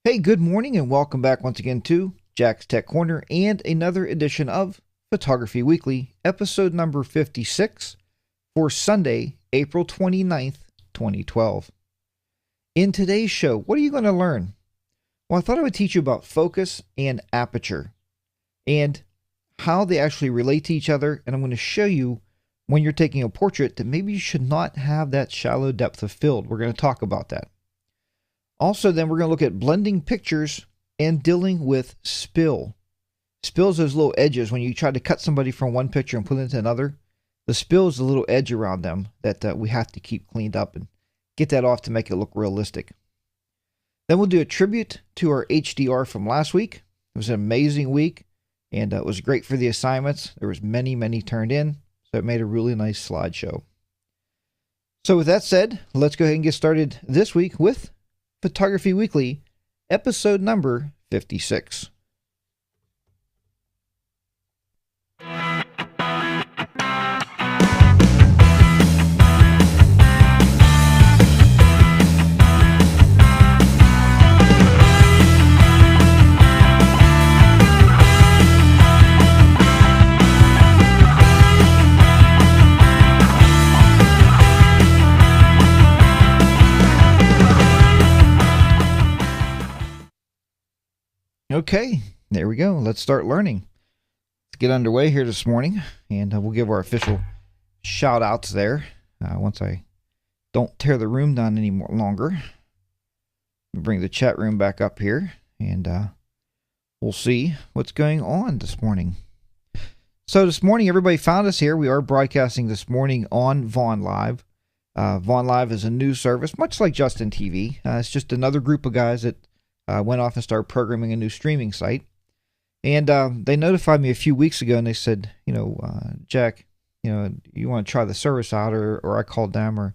Hey, good morning and welcome back once again to Jack's Tech Corner and another edition of Photography Weekly, episode number 56 for Sunday, April 29th, 2012. In today's show, what are you going to learn? Well, I thought I would teach you about focus and aperture and how they actually relate to each other, and I'm going to show you when you're taking a portrait that maybe you should not have that shallow depth of field. We're going to talk about that. Also, then we're going to look at blending pictures and dealing with spill. Spills those little edges when you try to cut somebody from one picture and put it into another. The spill is the little edge around them that we have to keep cleaned up and get that off to make it look realistic. Then we'll do a tribute to our HDR from last week. It was an amazing week, and it was great for the assignments. There was many turned in, so it made a really nice slideshow. So with that said, let's go ahead and get started this week with Photography Weekly, episode number 56. Okay, there we go. Let's start learning. Let's get underway here this morning, and we'll give our official shout outs there once I don't tear the room down any longer. Bring the chat room back up here, and we'll see what's going on this morning. So this morning, everybody found us here. We are broadcasting this morning on Vaughn Live. Vaughn Live is a news service, much like Justin TV. It's just another group of guys that went off and started programming a new streaming site. And they notified me a few weeks ago, and they said, Jack, you want to try the service out, or I called them,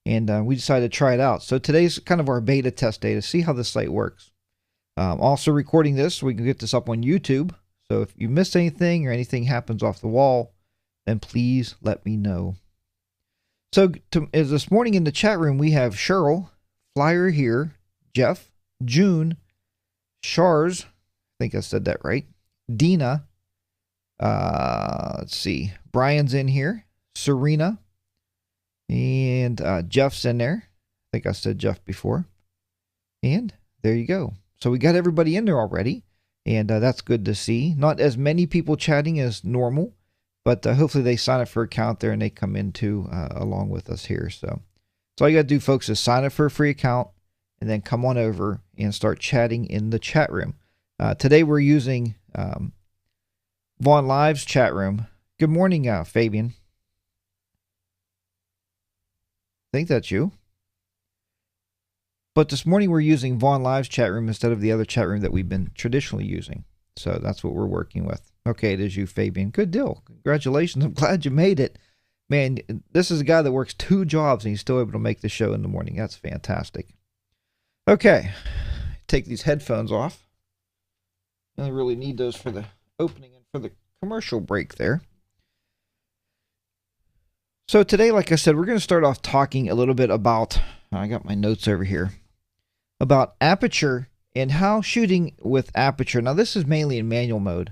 and we decided to try it out. So today's kind of our beta test day to see how the site works. Also recording this so we can get this up on YouTube. So if you miss anything or anything happens off the wall, then please let me know. So as this morning in the chat room, we have Cheryl, Flyer here, Jeff, June, Shars, I think I said that right, Dina, let's see, Brian's in here, Serena, and Jeff's in there. I think I said Jeff before. And there you go. So we got everybody in there already, and that's good to see. Not as many people chatting as normal, but hopefully they sign up for an account there and they come in too along with us here. So all you got to do, folks, is sign up for a free account and then come on over and start chatting in the chat room. Today we're using Vaughn Live's chat room. Good morning, Fabian. I think that's you. But this morning we're using Vaughn Live's chat room instead of the other chat room that we've been traditionally using. So that's what we're working with. Okay, it is you, Fabian. Good deal. Congratulations. I'm glad you made it. Man, this is a guy that works 2 jobs and he's still able to make the show in the morning. That's fantastic. Okay, take these headphones off. I really need those for the opening and for the commercial break there. So today, like I said, we're going to start off talking a little bit about, I got my notes over here, about Aperture and how shooting with Aperture. Now this is mainly in manual mode.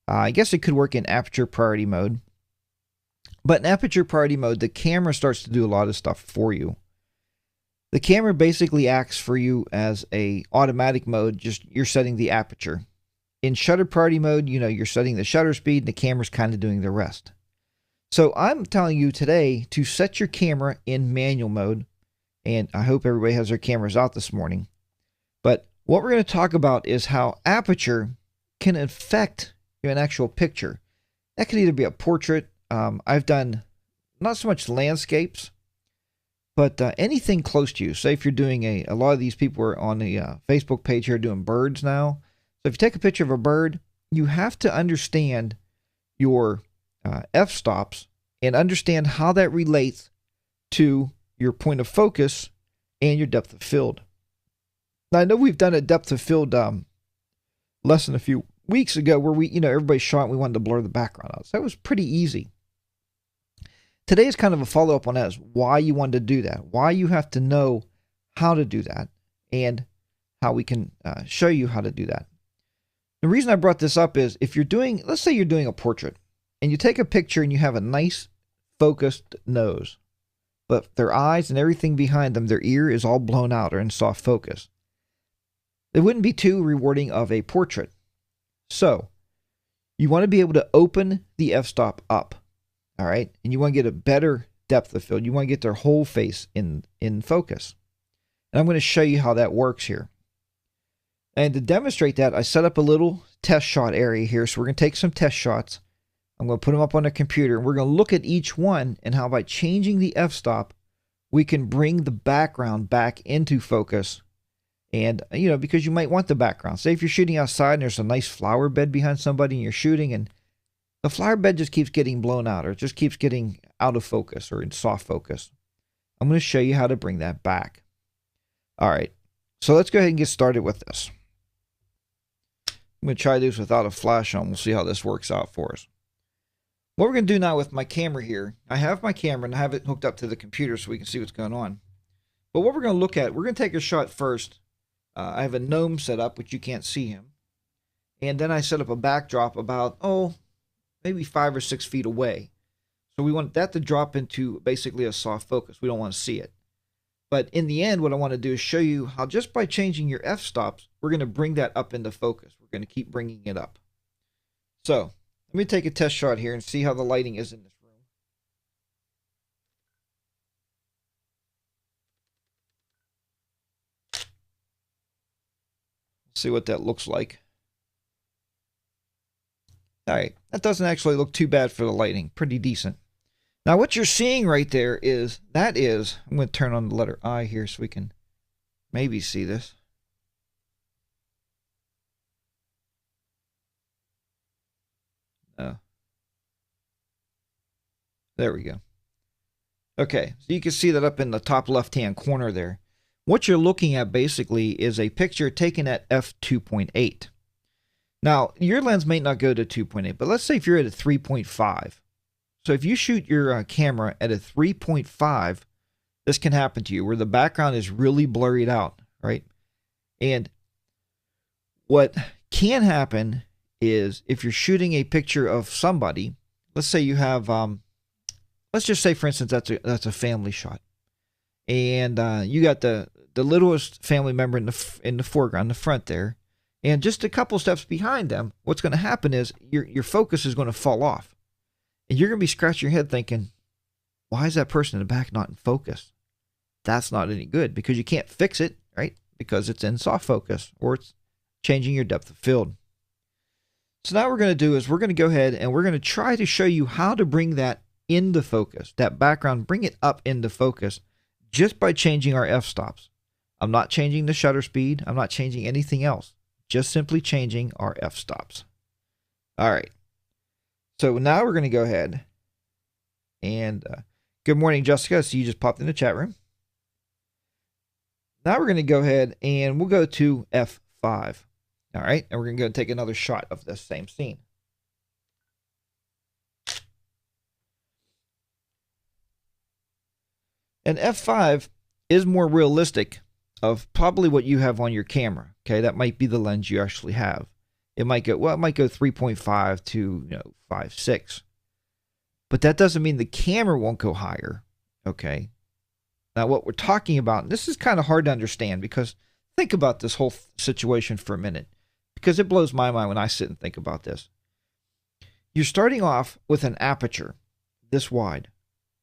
I guess it could work in Aperture priority mode. But in Aperture priority mode, the camera starts to do a lot of stuff for you. The camera basically acts for you as a automatic mode, just you're setting the aperture. In shutter priority mode, you're setting the shutter speed and the camera's kind of doing the rest. So I'm telling you today to set your camera in manual mode, and I hope everybody has their cameras out this morning. But what we're going to talk about is how aperture can affect an actual picture. That could either be a portrait. I've done not so much landscapes, but anything close to you. Say if you're doing a lot of these people are on the Facebook page here doing birds now. So if you take a picture of a bird, you have to understand your f-stops and understand how that relates to your point of focus and your depth of field. Now I know we've done a depth of field lesson a few weeks ago where we, everybody shot and we wanted to blur the background out. So that was pretty easy. Today is kind of a follow-up on that, is why you wanted to do that, why you have to know how to do that, and how we can show you how to do that. The reason I brought this up is if you're doing, let's say you're doing a portrait and you take a picture and you have a nice focused nose, but their eyes and everything behind them, their ear is all blown out or in soft focus. It wouldn't be too rewarding of a portrait. So you want to be able to open the f-stop up, all right? And you want to get a better depth of field. You want to get their whole face in focus. And I'm going to show you how that works here. And to demonstrate that, I set up a little test shot area here. So we're going to take some test shots. I'm going to put them up on the computer, and we're going to look at each one and how by changing the f-stop, we can bring the background back into focus. And, you know, because you might want the background. Say if you're shooting outside and there's a nice flower bed behind somebody and you're shooting and the flower bed just keeps getting blown out or it just keeps getting out of focus or in soft focus. I'm going to show you how to bring that back. All right, so let's go ahead and get started with this. I'm going to try this without a flash on. We'll see how this works out for us. What we're going to do now with my camera here, I have my camera and I have it hooked up to the computer so we can see what's going on. But what we're going to look at, we're going to take a shot first. I have a gnome set up, which you can't see him. And then I set up a backdrop about, maybe 5 or 6 feet away. So we want that to drop into basically a soft focus. We don't want to see it. But in the end, what I want to do is show you how just by changing your f-stops, we're going to bring that up into focus. We're going to keep bringing it up. So let me take a test shot here and see how the lighting is in this room. See what that looks like. All right, that doesn't actually look too bad for the lighting. Pretty decent. Now what you're seeing right there is, I'm going to turn on the letter I here so we can maybe see this. There we go. Okay, so you can see that up in the top left-hand corner there. What you're looking at basically is a picture taken at f2.8. Now, your lens may not go to 2.8, but let's say if you're at a 3.5. So if you shoot your camera at a 3.5, this can happen to you where the background is really blurred out, right? And what can happen is if you're shooting a picture of somebody, let's say you have, let's just say, for instance, that's a family shot. And you got the littlest family member in the foreground, the front there. And just a couple steps behind them, what's going to happen is your focus is going to fall off. And you're going to be scratching your head thinking, why is that person in the back not in focus? That's not any good because you can't fix it, right? Because it's in soft focus or it's changing your depth of field. So now what we're going to do is we're going to go ahead and we're going to try to show you how to bring that into focus, that background, bring it up into focus just by changing our f-stops. I'm not changing the shutter speed. I'm not changing anything else. Just simply changing our f-stops. All right. So now we're going to go ahead and good morning, Jessica. So you just popped in the chat room. Now we're going to go ahead and we'll go to f5. All right. And we're going to go take another shot of this same scene. And f5 is more realistic of probably what you have on your camera. Okay, that might be the lens you actually have. It might go, well, it might go 3.5 to 5.6. But that doesn't mean the camera won't go higher. Okay. Now what we're talking about, and this is kind of hard to understand because think about this whole situation for a minute. Because it blows my mind when I sit and think about this. You're starting off with an aperture this wide.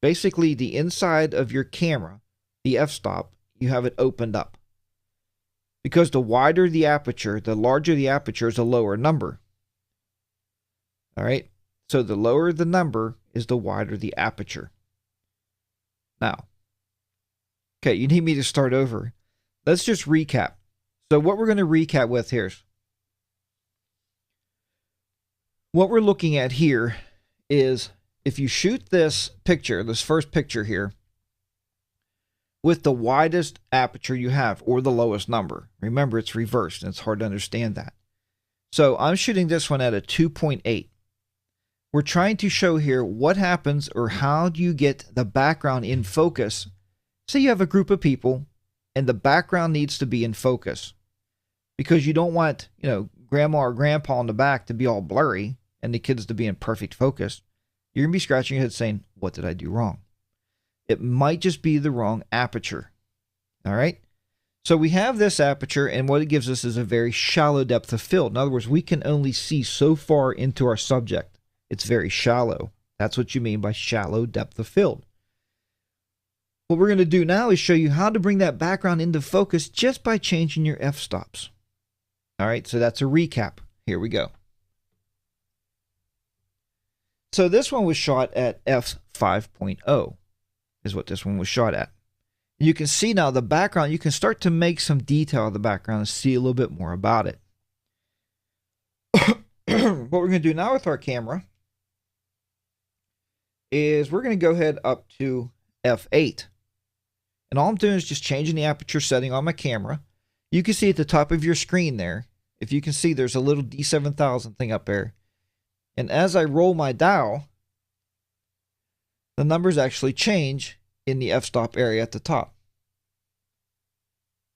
Basically the inside of your camera, the f-stop, you have it opened up. Because the wider the aperture, the larger the aperture is a lower number. All right. So the lower the number is the wider the aperture. Now, okay, you need me to start over. Let's just recap. So what we're going to recap with here is what we're looking at here is if you shoot this picture, this first picture here, with the widest aperture you have or the lowest number. Remember, it's reversed and it's hard to understand that. So I'm shooting this one at a 2.8. We're trying to show here what happens or how do you get the background in focus. Say you have a group of people and the background needs to be in focus. because you don't want, grandma or grandpa in the back to be all blurry and the kids to be in perfect focus. You're going to be scratching your head saying, what did I do wrong? It might just be the wrong aperture. All right. So we have this aperture, and what it gives us is a very shallow depth of field. In other words, we can only see so far into our subject. It's very shallow. That's what you mean by shallow depth of field. What we're going to do now is show you how to bring that background into focus just by changing your f-stops. All right, so that's a recap. Here we go. So this one was shot at f5.0 is what this one was shot at. You can see now the background, you can start to make some detail of the background and see a little bit more about it. What we're going to do now with our camera is we're going to go ahead up to f8. And all I'm doing is just changing the aperture setting on my camera. You can see at the top of your screen there, if you can see, there's a little D7000 thing up there. And as I roll my dial, the numbers actually change in the f-stop area at the top.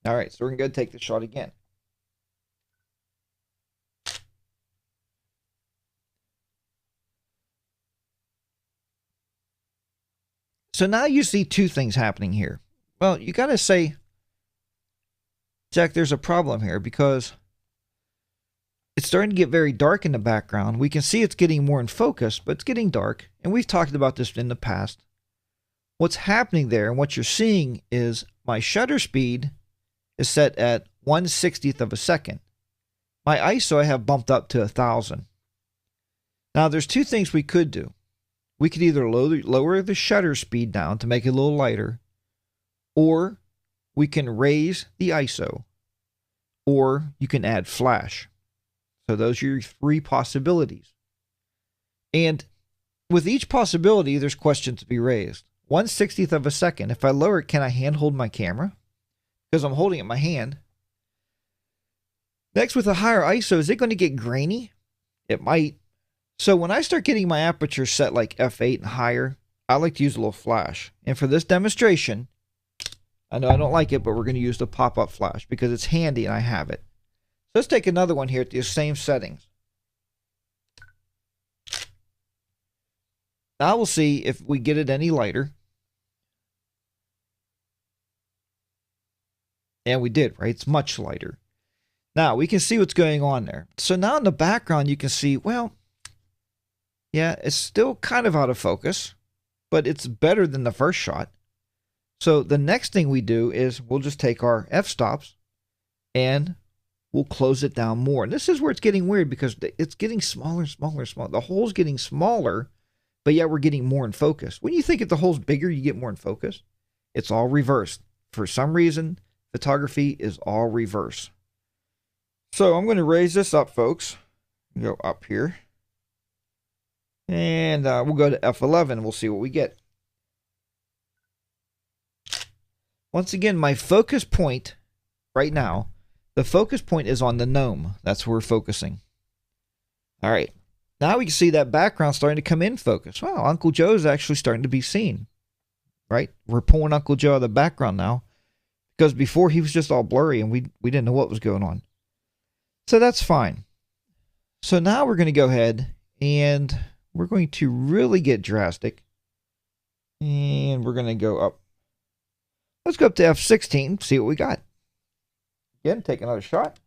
All right, so we're going to take the shot again. So now you see two things happening here. Well, you got to say, Jack, there's a problem here because it's starting to get very dark in the background. We can see it's getting more in focus, but it's getting dark. And we've talked about this in the past. What's happening there and what you're seeing is my shutter speed is set at 1/60th of a second. My ISO I have bumped up to 1000. Now there's two things we could do. We could either lower the shutter speed down to make it a little lighter, or we can raise the ISO, or you can add flash. So those are your three possibilities. And with each possibility, there's questions to be raised. 1/60th of a second. If I lower it, can I handhold my camera? Because I'm holding it in my hand. Next, with a higher ISO, is it going to get grainy? It might. So when I start getting my aperture set like f8 and higher, I like to use a little flash. And for this demonstration, I know I don't like it, but we're going to use the pop-up flash because it's handy and I have it. So let's take another one here at the same settings. Now we'll see if we get it any lighter. And we did, right? It's much lighter. Now we can see what's going on there. So now in the background, you can see, well, yeah, it's still kind of out of focus, but it's better than the first shot. So the next thing we do is we'll just take our f-stops and we'll close it down more. And this is where it's getting weird because it's getting smaller and smaller and smaller. The hole's getting smaller, but yet we're getting more in focus. When you think if the hole's bigger, you get more in focus. It's all reversed. For some reason, photography is all reverse. So I'm going to raise this up, folks. Go up here. And we'll go to F11 and we'll see what we get. Once again, my focus point right now, the focus point is on the gnome. That's where we're focusing. All right. Now we can see that background starting to come in focus. Wow, Uncle Joe's actually starting to be seen. Right? We're pulling Uncle Joe out of the background now because before he was just all blurry and we didn't know what was going on. So that's fine. So now we're going to go ahead and we're going to really get drastic. And we're going to go up. Let's go up to F16, see what we got. Again, take another shot.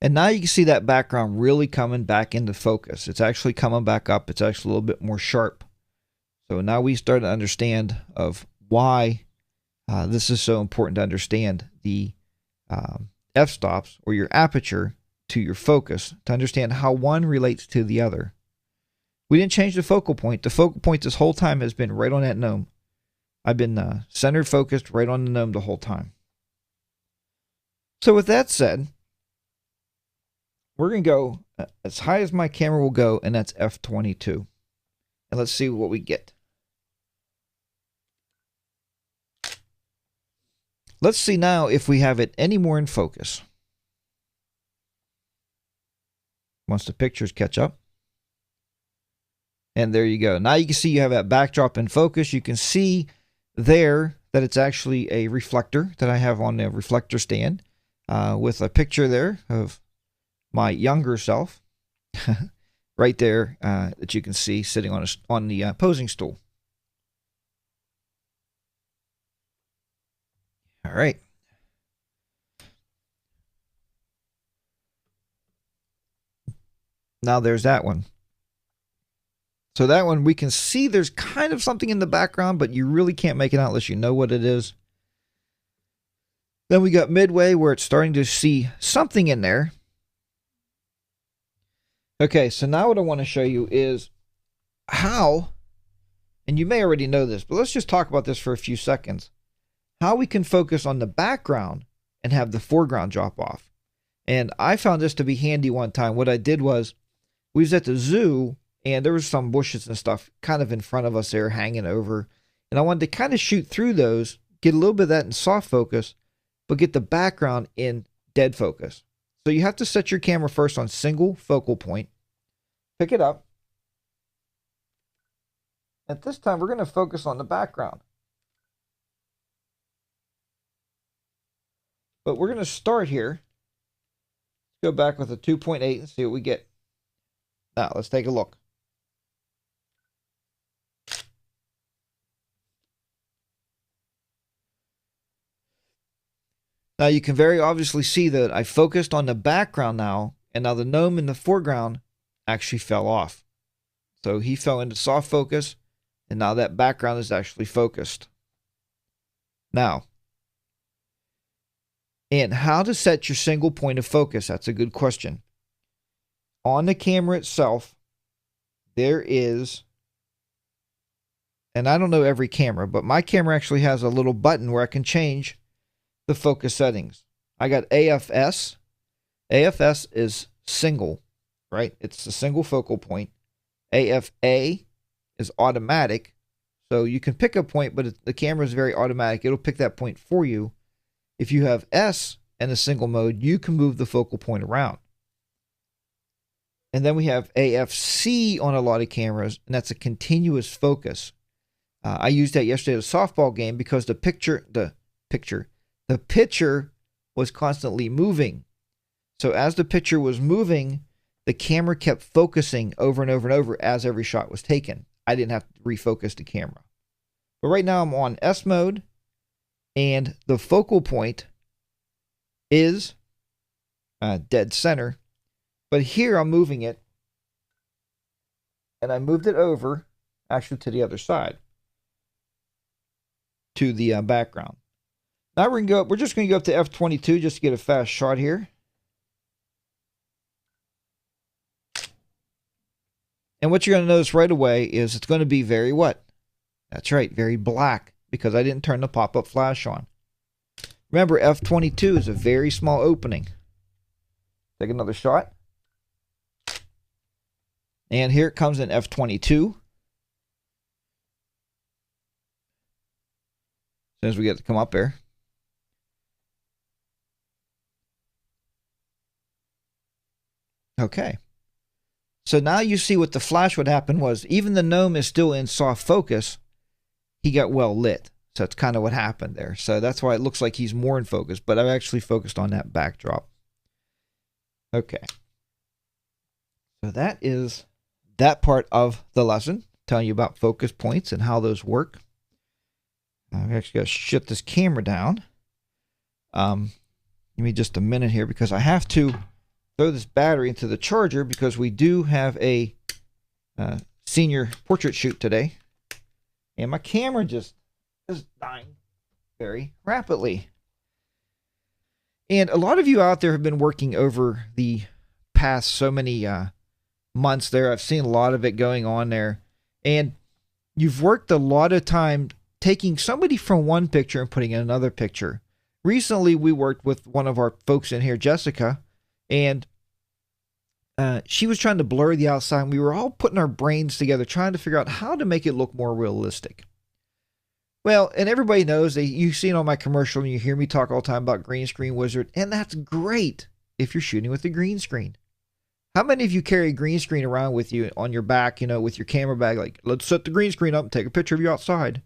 And now you can see that background really coming back into focus. It's actually coming back up. It's actually a little bit more sharp. So now we start to understand of why this is so important to understand the f-stops or your aperture to your focus to understand how one relates to the other. We didn't change the focal point. The focal point this whole time has been right on that gnome. I've been centered focused right on the gnome the whole time. So with that said, we're going to go as high as my camera will go, and that's F22. And let's see what we get. Let's see now if we have it any more in focus. Once the pictures catch up. And there you go. Now you can see you have that backdrop in focus. You can see there that it's actually a reflector that I have on the reflector stand with a picture there of my younger self right there that you can see sitting on the posing stool. All right. Now there's that one. So that one, we can see there's kind of something in the background, but you really can't make it out unless you know what it is. Then we got midway where it's starting to see something in there. Okay, so now what I want to show you is how, and you may already know this, but let's just talk about this for a few seconds, how we can focus on the background and have the foreground drop off. And I found this to be handy one time. What I did was, we was at the zoo, and there was some bushes and stuff kind of in front of us there hanging over. And I wanted to kind of shoot through those, get a little bit of that in soft focus, but get the background in dead focus. So you have to set your camera first on single focal point. Pick it up. At this time, we're going to focus on the background. But we're going to start here. Go back with a 2.8 and see what we get. Now, let's take a look. Now you can very obviously see that I focused on the background now, and now the gnome in the foreground actually fell off. So he fell into soft focus, and now that background is actually focused. Now, and how to set your single point of focus? That's a good question. On the camera itself, there is, and I don't know every camera, but my camera actually has a little button where I can change the focus settings. I got AFS. AFS is single, right? It's a single focal point. AFA is automatic. So you can pick a point, but the camera is very automatic. It'll pick that point for you. If you have S and a single mode, you can move the focal point around. And then we have AFC on a lot of cameras, and that's a continuous focus. I used that yesterday at a softball game because the pitcher was constantly moving. So as the pitcher was moving, the camera kept focusing over and over and over as every shot was taken. I didn't have to refocus the camera. But right now I'm on S mode, and the focal point is dead center. But here I'm moving it, and I moved it over, actually to the other side, to the background. Now we're just going to go up to F22 just to get a fast shot here. And what you're going to notice right away is it's going to be very what? That's right, very black, because I didn't turn the pop-up flash on. Remember, F22 is a very small opening. Take another shot. And here it comes in F22. As soon as we get to come up there. Okay. So now you see what the flash would happen was, even the gnome is still in soft focus, he got well lit. So that's kind of what happened there. So that's why it looks like he's more in focus, but I've actually focused on that backdrop. Okay. So that is that part of the lesson, telling you about focus points and how those work. I've actually got to shut this camera down. Give me just a minute here because I have to throw this battery into the charger because we do have a senior portrait shoot today. And my camera just is dying very rapidly. And a lot of you out there have been working over the past so many months there. I've seen a lot of it going on there. And you've worked a lot of time taking somebody from one picture and putting in another picture. Recently, we worked with one of our folks in here, Jessica, and she was trying to blur the outside. And we were all putting our brains together, trying to figure out how to make it look more realistic. Well, and everybody knows that you've seen on my commercial and you hear me talk all the time about Green Screen Wizard, and that's great if you're shooting with a green screen. How many of you carry a green screen around with you on your back, with your camera bag, like, let's set the green screen up and take a picture of you outside?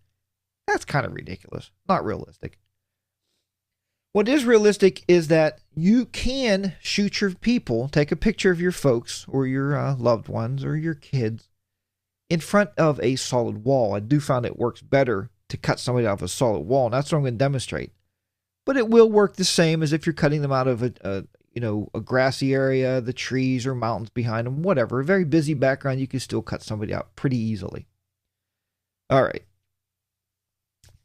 That's kind of ridiculous. Not realistic. What is realistic is that you can shoot your people, take a picture of your folks or your loved ones or your kids in front of a solid wall. I do find it works better to cut somebody out of a solid wall, and that's what I'm going to demonstrate. But it will work the same as if you're cutting them out of a grassy area, the trees or mountains behind them, whatever. A very busy background, you can still cut somebody out pretty easily. All right.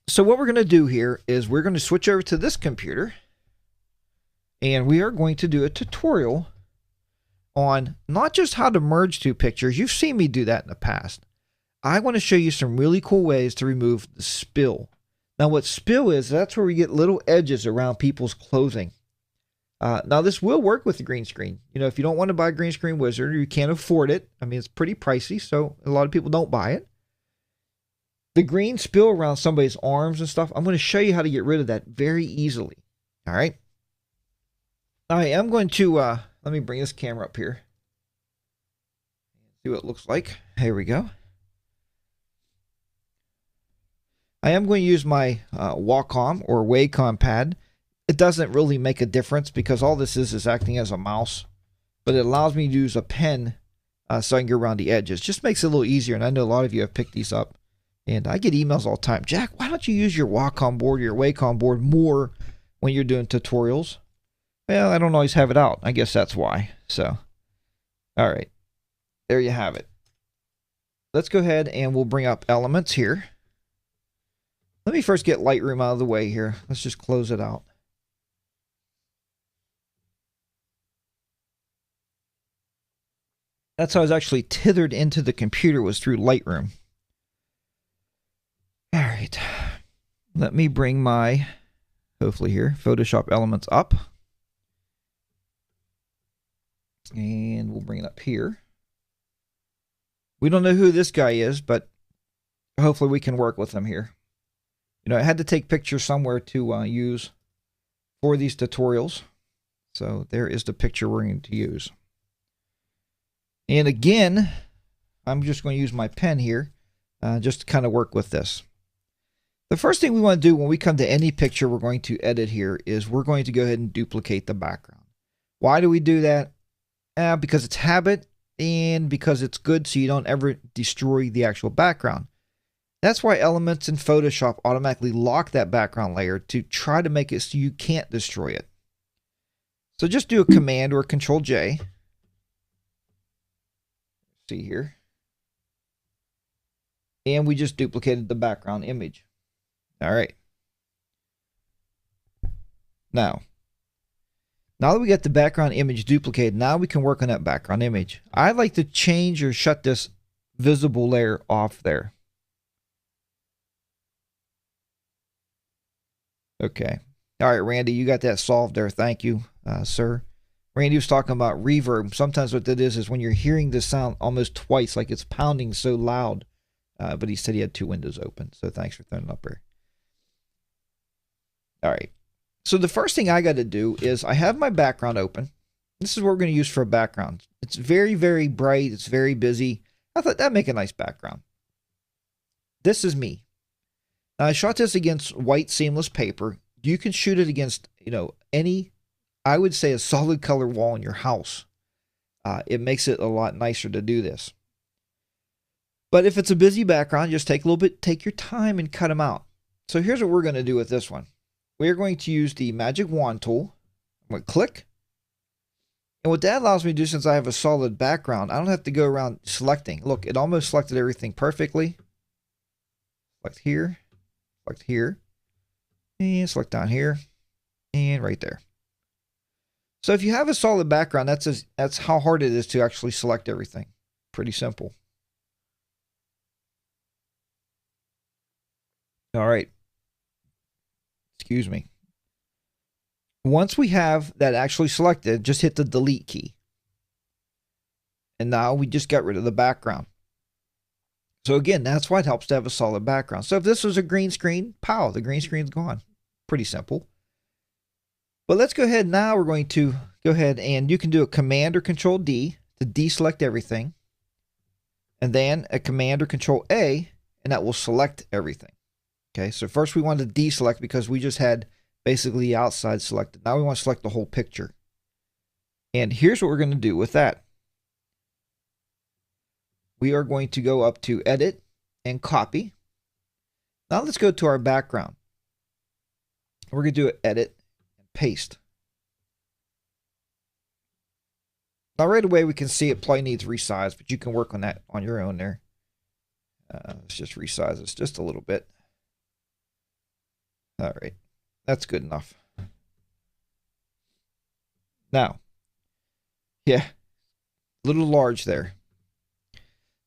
So what we're going to do here is we're going to switch over to this computer, and we are going to do a tutorial on not just how to merge two pictures. You've seen me do that in the past. I want to show you some really cool ways to remove the spill. Now what spill is, that's where we get little edges around people's clothing. Now this will work with the green screen. If you don't want to buy a green screen wizard or you can't afford it, I mean, it's pretty pricey, so a lot of people don't buy it. The green spill around somebody's arms and stuff, I'm going to show you how to get rid of that very easily. All right. I am going to, let me bring this camera up here. See what it looks like. Here we go. I am going to use my Wacom or Wacom pad. It doesn't really make a difference because all this is acting as a mouse. But it allows me to use a pen so I can go around the edges. Just makes it a little easier, and I know a lot of you have picked these up. And I get emails all the time. Jack, why don't you use your Wacom board or your Wacom board more when you're doing tutorials? Well, I don't always have it out. I guess that's why. So, all right. There you have it. Let's go ahead and we'll bring up elements here. Let me first get Lightroom out of the way here. Let's just close it out. That's how I was actually tethered into the computer, was through Lightroom. All right, let me bring my, hopefully here, Photoshop elements up. And we'll bring it up here. We don't know who this guy is, but hopefully we can work with him here. I had to take pictures somewhere to use for these tutorials. So there is the picture we're going to use. And again, I'm just going to use my pen here just to kind of work with this. The first thing we want to do when we come to any picture we're going to edit here is we're going to go ahead and duplicate the background. Why do we do that? Because it's habit and because it's good so you don't ever destroy the actual background. That's why Elements in Photoshop automatically lock that background layer to try to make it so you can't destroy it. So just do a Command or Control J. See here. And we just duplicated the background image. All right. Now that we got the background image duplicated, now we can work on that background image. I like to change or shut this visible layer off there. Okay. All right, Randy, you got that solved there. Thank you, sir. Randy was talking about reverb. Sometimes what that is when you're hearing the sound almost twice, like it's pounding so loud. But he said he had two windows open, so thanks for throwing it up there. All right. So the first thing I got to do is I have my background open. This is what we're going to use for a background. It's very, very bright. It's very busy. I thought that'd make a nice background. This is me. Now I shot this against white seamless paper. You can shoot it against, any, I would say, a solid color wall in your house. It makes it a lot nicer to do this. But if it's a busy background, just take your time and cut them out. So here's what we're going to do with this one. We're going to use the magic wand tool. I'm going to click. And what that allows me to do, since I have a solid background, I don't have to go around selecting. Look, it almost selected everything perfectly. Select here, and select down here, and right there. So if you have a solid background, that's how hard it is to actually select everything. Pretty simple. All right. Excuse me. Once we have that actually selected, just hit the delete key. And now we just got rid of the background. So again, that's why it helps to have a solid background. So if this was a green screen, pow, the green screen's gone. Pretty simple. But let's go ahead now. We're going to go ahead and you can do a Command or Control D to deselect everything, and then a Command or Control A, and that will select everything. Okay, so first we want to deselect because we just had basically the outside selected. Now we want to select the whole picture. And here's what we're going to do with that. We are going to go up to Edit and Copy. Now let's go to our background. We're going to do Edit and Paste. Now right away we can see it probably needs resize, but you can work on that on your own there. Let's just resize this just a little bit. All right, that's good enough. Now, yeah, a little large there.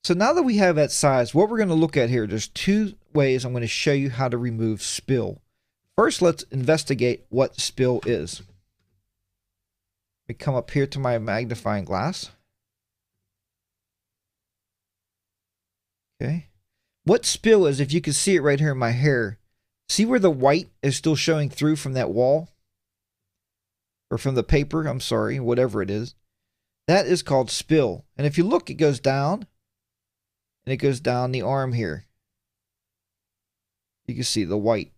So now that we have that size, what we're going to look at here, there's two ways I'm going to show you how to remove spill. First, let's investigate what spill is. We come up here to my magnifying glass. Okay. What spill is, if you can see it right here in my hair, see where the white is still showing through from that wall? Or from the paper, I'm sorry, whatever it is. That is called spill. And if you look, it goes down. And it goes down the arm here. You can see the white.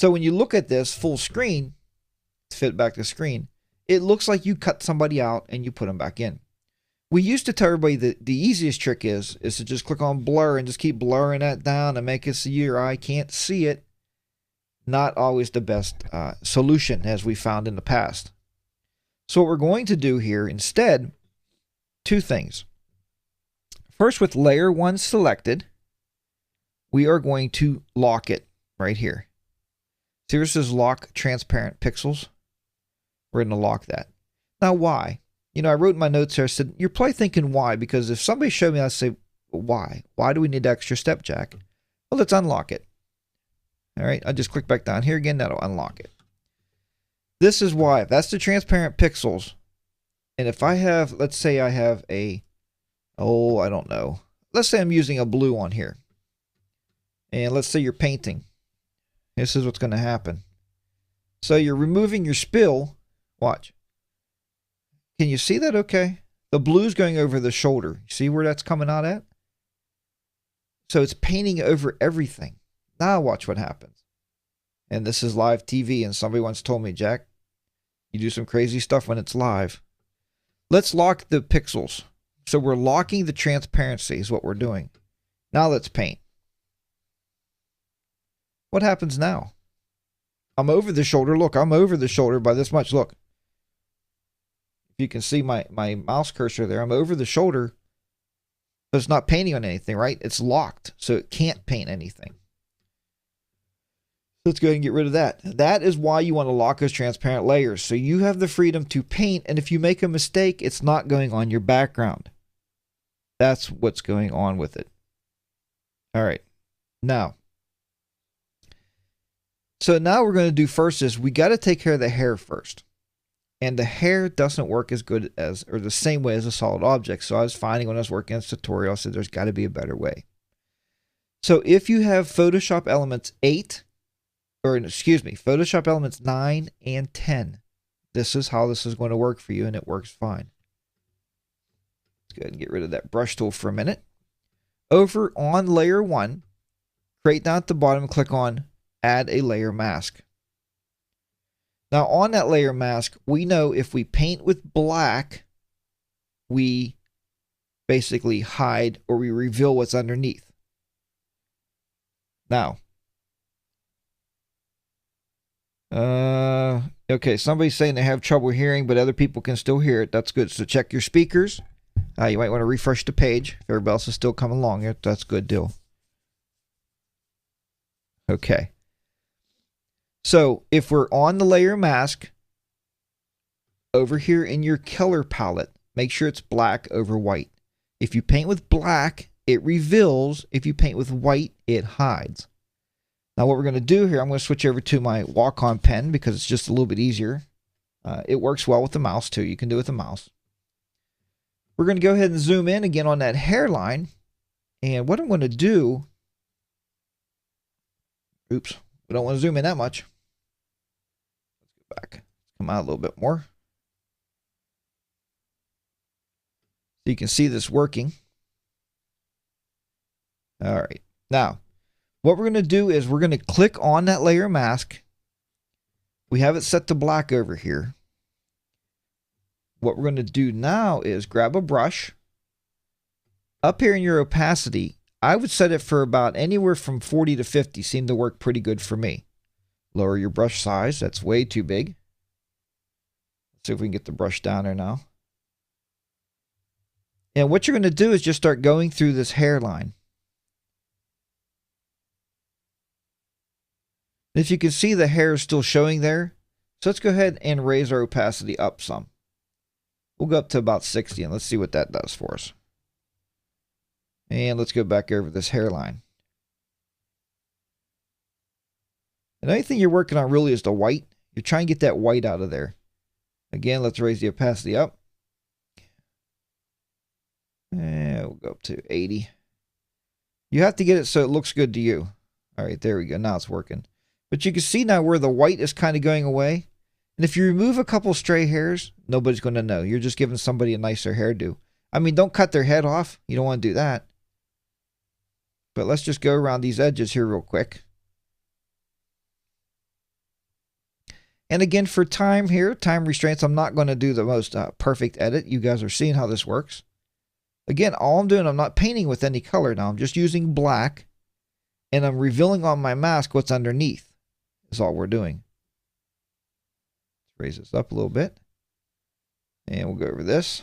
So when you look at this full screen, to fit back the screen, it looks like you cut somebody out and you put them back in. We used to tell everybody that the easiest trick is to just click on blur and just keep blurring that down and make it so your eye can't see it. Not always the best solution, as we found in the past. So what we're going to do here instead, two things. First, with layer 1 selected, we are going to lock it right here. See, this is lock transparent pixels. We're going to lock that. Now, why? You know, I wrote in my notes here, I said, you're probably thinking why, because if somebody showed me, I'd say, why? Why do we need extra step, Jack? Well, let's unlock it. All right, I just click back down here again, that'll unlock it. This is why. That's the transparent pixels. And if I have, let's say I have a, I don't know. Let's say I'm using a blue on here. And let's say you're painting. This is what's going to happen. So you're removing your spill. Watch. Can you see that okay? The blue's going over the shoulder. See where that's coming out at? So it's painting over everything. Now watch what happens. And this is live TV, and somebody once told me, Jack, you do some crazy stuff when it's live. Let's lock the pixels. So we're locking the transparency is what we're doing. Now let's paint. What happens now? I'm over the shoulder. Look, I'm over the shoulder by this much. Look. If you can see my mouse cursor there, I'm over the shoulder. But it's not painting on anything, right? It's locked, so it can't paint anything. Let's go ahead and get rid of that. That is why you want to lock those transparent layers. So you have the freedom to paint, and if you make a mistake, it's not going on your background. That's what's going on with it. All right. Now, so now we're going to do first is we got to take care of the hair first. And the hair doesn't work as good as, or the same way as a solid object. So I was finding when I was working on this tutorial, I said there's got to be a better way. So if you have Photoshop Elements 8, or excuse me, Photoshop Elements 9 and 10, this is how this is going to work for you, and it works fine. Let's go ahead and get rid of that brush tool for a minute. Over on layer 1, right down at the bottom, click on Add a Layer Mask. Now on that layer mask, we know if we paint with black, we basically hide or we reveal what's underneath. Now, okay, somebody's saying they have trouble hearing, but other people can still hear it. That's good. So check your speakers. You might want to refresh the page. If everybody else is still coming along, that's a good deal. Okay. So if we're on the layer mask, over here in your color palette, make sure it's black over white. If you paint with black, it reveals. If you paint with white, it hides. Now what we're going to do here, I'm going to switch over to my walk-on pen because it's just a little bit easier. It works well with the mouse too. You can do it with the mouse. We're going to go ahead and zoom in again on that hairline. And what I'm going to do, oops, we don't want to zoom in that much. Let's go back. Come out a little bit more. So you can see this working. All right. Now, what we're going to do is we're going to click on that layer mask. We have it set to black over here. What we're going to do now is grab a brush. Up here in your opacity, I would set it for about anywhere from 40 to 50. Seemed to work pretty good for me. Lower your brush size. That's way too big. Let's see if we can get the brush down there now. And what you're going to do is just start going through this hairline. If you can see, the hair is still showing there. So let's go ahead and raise our opacity up some. We'll go up to about 60 and let's see what that does for us. And let's go back over this hairline. And anything you're working on really is the white. You're trying to get that white out of there. Again, let's raise the opacity up. And we'll go up to 80. You have to get it so it looks good to you. All right, there we go. Now it's working. But you can see now where the white is kind of going away. And if you remove a couple stray hairs, nobody's going to know. You're just giving somebody a nicer hairdo. I mean, don't cut their head off. You don't want to do that. But let's just go around these edges here real quick. And again, for time here, time restraints, I'm not going to do the most perfect edit. You guys are seeing how this works. Again, all I'm doing, I'm not painting with any color now. I'm just using black. And I'm revealing on my mask what's underneath. Is all we're doing. Let's raise this up a little bit. And we'll go over this.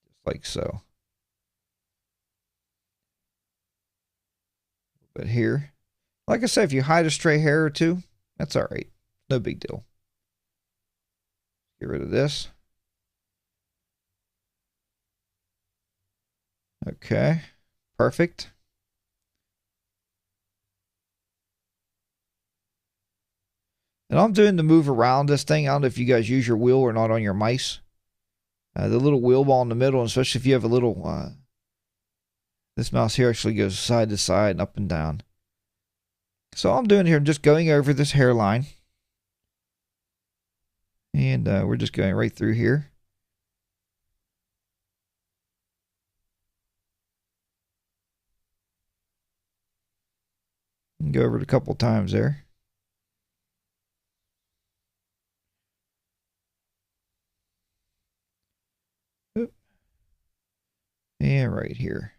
Just like so. But here, like I said, if you hide a stray hair or two, that's all right. No big deal. Get rid of this. Okay, perfect. And I'm doing to move around this thing. I don't know if you guys use your wheel or not on your mice. The little wheel ball in the middle, especially if you have a little... this mouse here actually goes side to side and up and down. So all I'm doing here, I'm just going over this hairline. And we're just going right through here. And go over it a couple times there. Oop. And right here.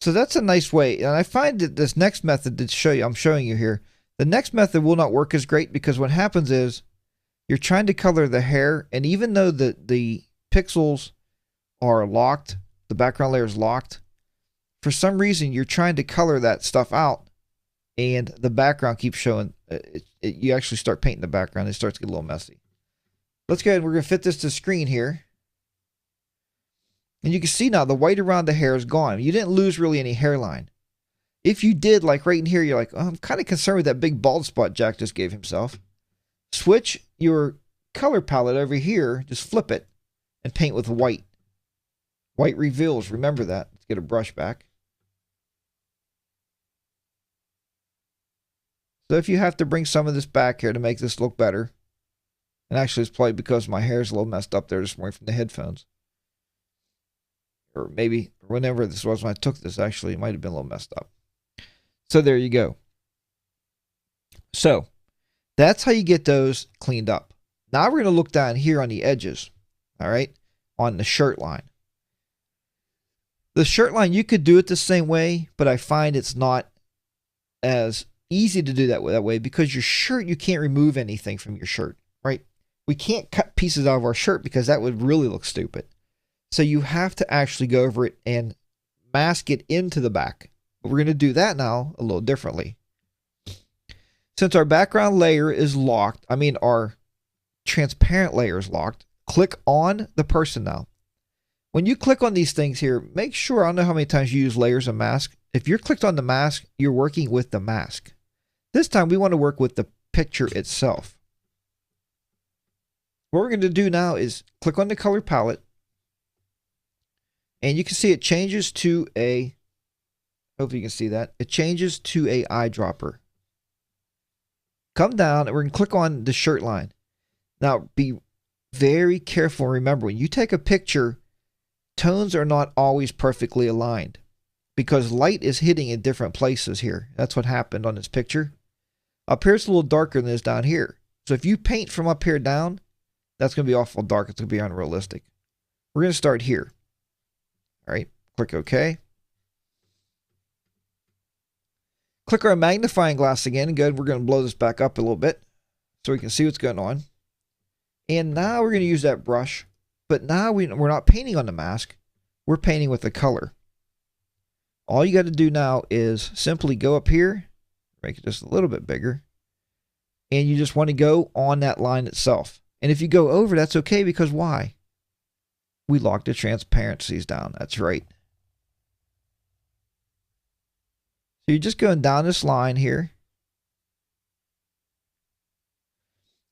So that's a nice way. And I find that this next method that I'm showing you here, the next method will not work as great because what happens is you're trying to color the hair, and even though the pixels are locked, the background layer is locked, for some reason you're trying to color that stuff out, and the background keeps showing. You actually start painting the background, it starts to get a little messy. Let's go ahead and we're going to fit this to the screen here. And you can see now the white around the hair is gone. You didn't lose really any hairline. If you did, like right in here, you're like, oh, I'm kind of concerned with that big bald spot Jack just gave himself. Switch your color palette over here, just flip it, and paint with white. White reveals, remember that. Let's get a brush back. So if you have to bring some of this back here to make this look better, and actually it's probably because my hair is a little messed up there this morning from the headphones. Or maybe whenever this was when I took this, actually, it might have been a little messed up. So there you go. So that's how you get those cleaned up. Now we're going to look down here on the edges, all right, on the shirt line. The shirt line, you could do it the same way, but I find it's not as easy to do that way because your shirt, you can't remove anything from your shirt, right? We can't cut pieces out of our shirt because that would really look stupid. So you have to actually go over it and mask it into the back. But we're going to do that now a little differently. Since our background layer is locked, our transparent layer is locked, click on the person now. When you click on these things here, make sure, I don't know how many times you use layers and mask. If you're clicked on the mask, you're working with the mask. This time we want to work with the picture itself. What we're going to do now is click on the color palette. And you can see it changes to a, hopefully you can see that, it changes to a eyedropper. come down and we're going to click on the shirt line. Now, be very careful. Remember, when you take a picture, tones are not always perfectly aligned because light is hitting in different places here. That's what happened on this picture. Up here, it's a little darker than this down here. So if you paint from up here down, that's going to be awful dark. It's going to be unrealistic. We're going to start here. All right, click OK. Click our magnifying glass again. Good. We're going to blow this back up a little bit so we can see what's going on. And now we're going to use that brush. But now we're not painting on the mask. We're painting with the color. All you got to do now is simply go up here, make it just a little bit bigger, and you just want to go on that line itself. And if you go over, that's okay, because why? We locked the transparencies down. That's right. So you're just going down this line here.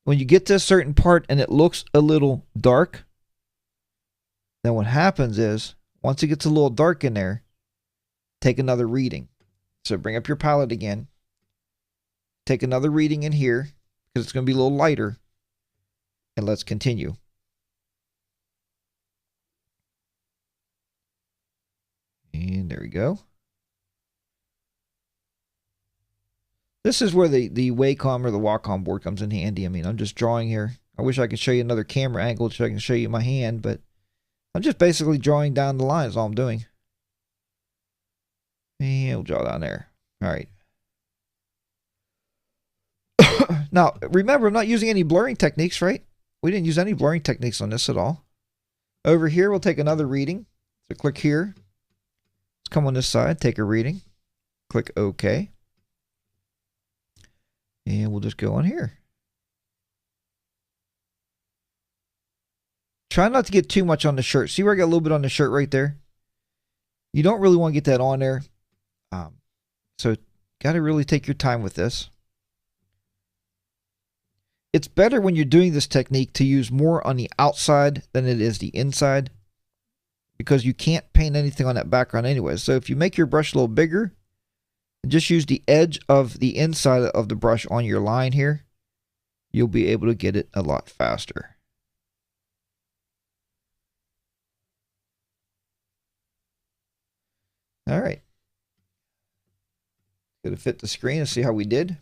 When you get to a certain part and it looks a little dark, then what happens is, once it gets a little dark in there, take another reading. So bring up your palette again. Take another reading in here, because it's going to be a little lighter. And let's continue. And there we go. This is where the Wacom or the Wacom board comes in handy. I mean, I'm just drawing here. I wish I could show you another camera angle so I can show you my hand, but I'm just basically drawing down the lines, all I'm doing. And we'll draw down there. All right. Now, remember, I'm not using any blurring techniques, right? We didn't use any blurring techniques on this at all. Over here, we'll take another reading. So click here. Let's come on this side, take a reading. Click OK. And we'll just go on here. Try not to get too much on the shirt. See where I got a little bit on the shirt right there? You don't really want to get that on there. So got to really take your time with this. It's better when you're doing this technique to use more on the outside than it is the inside, because you can't paint anything on that background anyway. So if you make your brush a little bigger, and just use the edge of the inside of the brush on your line here, you'll be able to get it a lot faster. All right. Going to fit the screen and see how we did.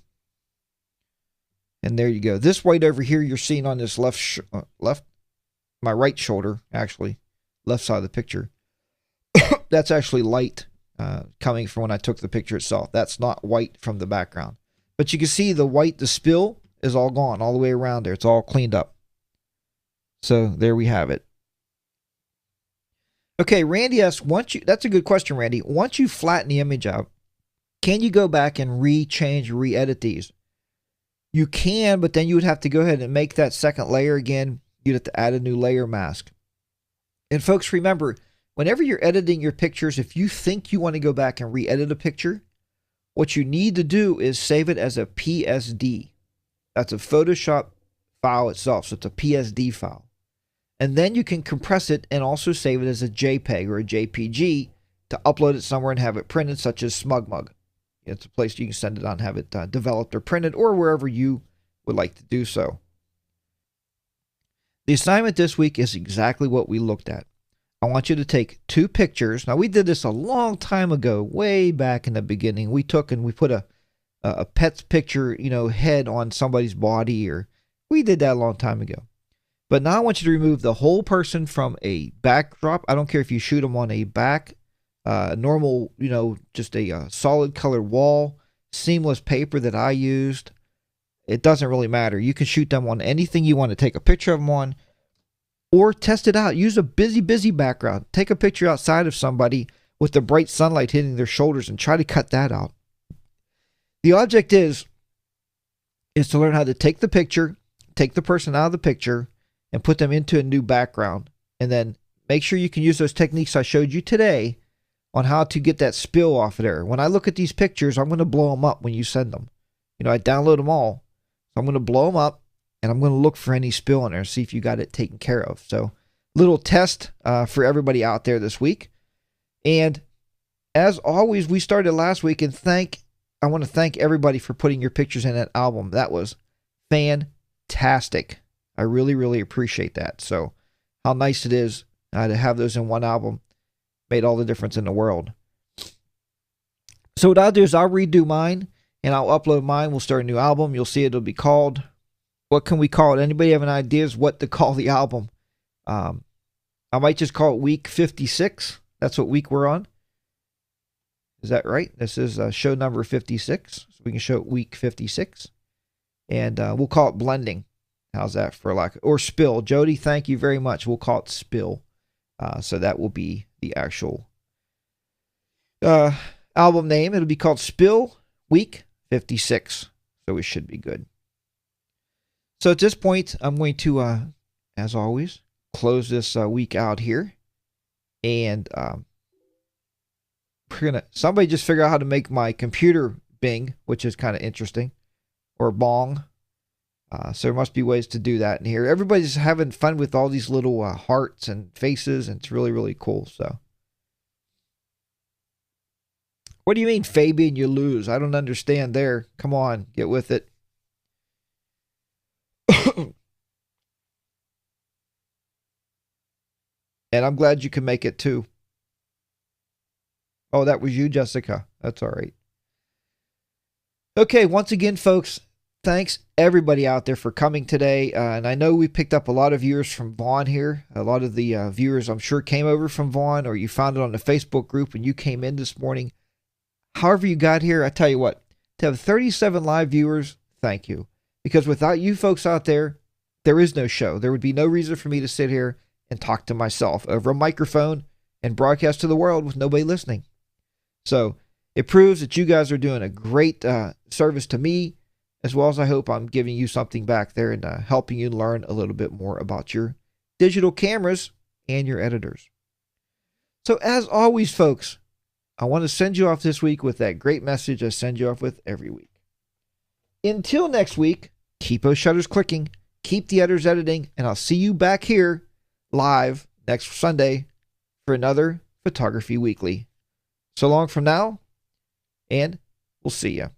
And there you go. This white over here you're seeing on this my right shoulder, actually, left side of the picture. That's actually light. Coming from when I took the picture itself. That's not white from the background. But you can see the white, the spill is all gone all the way around there. It's all cleaned up. So there we have it. Okay, Randy asks, that's a good question, Randy. Once you flatten the image out, can you go back and re-change, re-edit these? You can, but then you would have to go ahead and make that second layer again. You'd have to add a new layer mask. And folks, remember, whenever you're editing your pictures, if you think you want to go back and re-edit a picture, what you need to do is save it as a PSD. That's a Photoshop file itself, so it's a PSD file. And then you can compress it and also save it as a JPEG or a JPG to upload it somewhere and have it printed, such as SmugMug. It's a place you can send it on and have it developed or printed, or wherever you would like to do so. The assignment this week is exactly what we looked at. I want you to take 2 pictures. Now, we did this a long time ago, way back in the beginning. We took and we put a pet's picture, head on somebody's body, or we did that a long time ago. But now I want you to remove the whole person from a backdrop. I don't care if you shoot them on a back, normal, just a solid color wall, seamless paper that I used. It doesn't really matter. You can shoot them on anything you want to take a picture of them on, or test it out. Use a busy background. Take a picture outside of somebody with the bright sunlight hitting their shoulders and try to cut that out. The object is to learn how to take the picture, take the person out of the picture, and put them into a new background. And then make sure you can use those techniques I showed you today on how to get that spill off of there. When I look at these pictures, I'm going to blow them up when you send them. I download them all. So I'm going to blow them up, and I'm going to look for any spill in there, see if you got it taken care of. So little test for everybody out there this week. And as always, we started last week, and thank I want to thank everybody for putting your pictures in that album. That was fantastic. I really, really appreciate that. So how nice it is to have those in one album made all the difference in the world. So what I'll do is I'll redo mine and I'll upload mine. We'll start a new album. You'll see it'll be called, what can we call it? Anybody have an idea what to call the album? I might just call it week 56. That's what week we're on. Is that right? This is show number 56. So we can show it week 56. And we'll call it blending. How's that for lack? Or spill. Jody, thank you very much. We'll call it spill. So that will be the actual album name. It'll be called Spill Week 56. So we should be good. So at this point, I'm going to, as always, close this week out here. And we're going to, somebody just figure out how to make my computer bing, which is kind of interesting. Or bong. So there must be ways to do that in here. Everybody's having fun with all these little hearts and faces, and it's really, really cool. So, what do you mean, Fabian, you lose? I don't understand there. Come on, get with it. And I'm glad you can make it too. Oh, that was you, Jessica. That's all right. Okay, once again, folks, thanks everybody out there for coming today. And I know we picked up a lot of viewers from Vaughn here. A lot of the viewers, I'm sure, came over from Vaughn, or you found it on the Facebook group and you came in this morning. However you got here, I tell you what, to have 37 live viewers, thank you. Because without you folks out there, there is no show. There would be no reason for me to sit here and talk to myself over a microphone and broadcast to the world with nobody listening. So it proves that you guys are doing a great service to me, as well as I hope I'm giving you something back there and helping you learn a little bit more about your digital cameras and your editors. So as always, folks, I want to send you off this week with that great message I send you off with every week. Until next week, keep those shutters clicking, keep the editors editing, and I'll see you back here live next Sunday for another Photography Weekly. So long from now, and we'll see you.